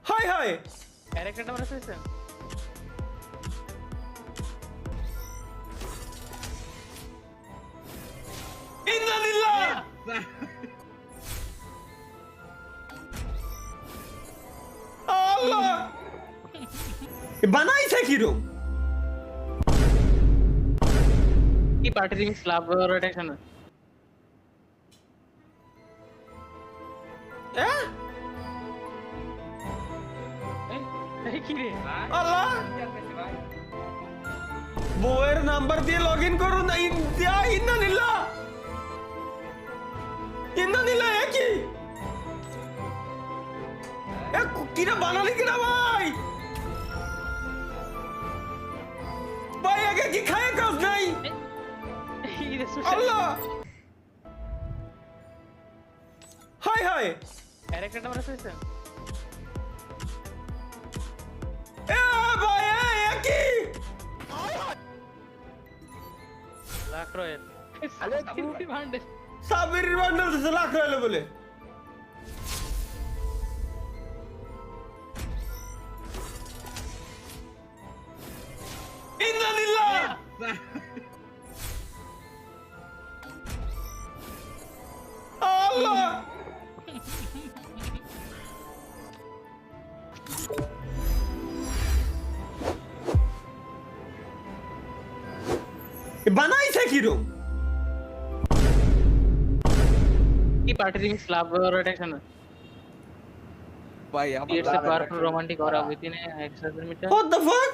High high ক্যারেক্টারটা মনে হয়েছে ইন্নালিল্লাহ আল্লাহ বানাইছে কিরম কি পার্টি রিমিক্স লাভ রোটেশন এই কি রে আল্লাহ বউয়ের নাম্বার দিয়ে লগইন করুন ইন্নালিল্লাহ ইন্নালিল্লাহ কি কিরা বানালি কিনা ভাই ভাই আগে কি খায় কাজ নাই এই রে আল্লাহ হাই হাই ক্যারেক্টারটা মনে হয়েছে এ ভাই কি লাখ রয়েল আরে কি ভান্ডে সাবির বান্ডাল দিছে লাখ রইলো বলে ইন্নালিল্লাহ আল্লাহ বানাইছে কিরম কি পার্টি রিমিক্স লাভ রোটেশন ভাই It's a powerful romantic aura within a accelerometer. What the fuck?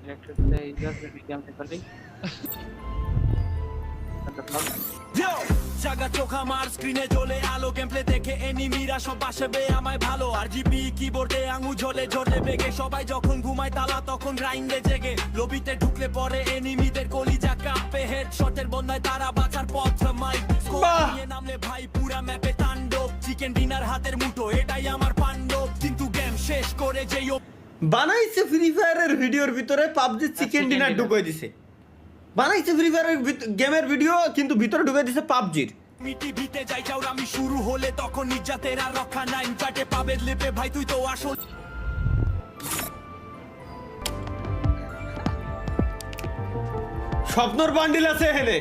Directed by just became differently. জাগা চোখ আমার স্ক্রিনে জ্বলে আলো গেমপ্লে দেখে এনিমিরা সব বাসবে আমায় ভালো আরজিবি কিবোর্ডে আঙু ঝোলে ঝোলে বেগে সবাই যখন ঘুমায় তালা তখন গ্রাইন্ডে জেগে লবিতে ঢুকলে পরে এনিমিদের কলিজা কাঁপে হেডশটের বন্যায় তারা বাঁচার পথ মাইক নিয়ে নামলে ভাই পুরা ম্যাপে তাণ্ডব চিকেন ডিনার হাতের মুঠো এটাই আমার পাণ্ডব কিন্তু গেম শেষ করে যেই বানাইছে ফ্রি ফায়ারের ভিডিওর ভিতরে পাবজি চিকেন ডিনার ঢুকাই দিছে বানাইছে ফ্রি ফায়ারের গেমের ভিডিও কিন্তু ভিতরে ঢুকাই দিছে পাবজির মিটি ভিতে যাই চাও আমি শুরু হলে তখন নির্যাতের আর রক্ষা নাই কাটে পাবে লেপে ভাই তুই তো আসল স্বপ্নর বান্ডিল আছে এখানে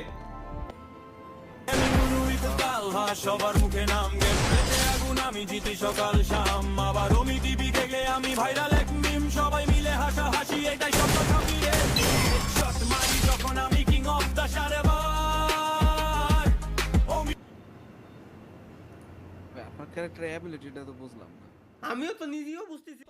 সবার মুখে নাম গেছে আগুন আমি জিতি সকাল শাম আবার অমিতি বিকেলে আমি ভাইরাল এক মিম সবাই মিলে হাসা হাসি এটাই সব কথা মিলে শট মারি যখন আমি কিং অফ দা সারেবার আপনার ক্যারেক্টার অ্যাবিলিটিটা তো বুঝলাম না। আমিও তো নিজেও বুঝতেছি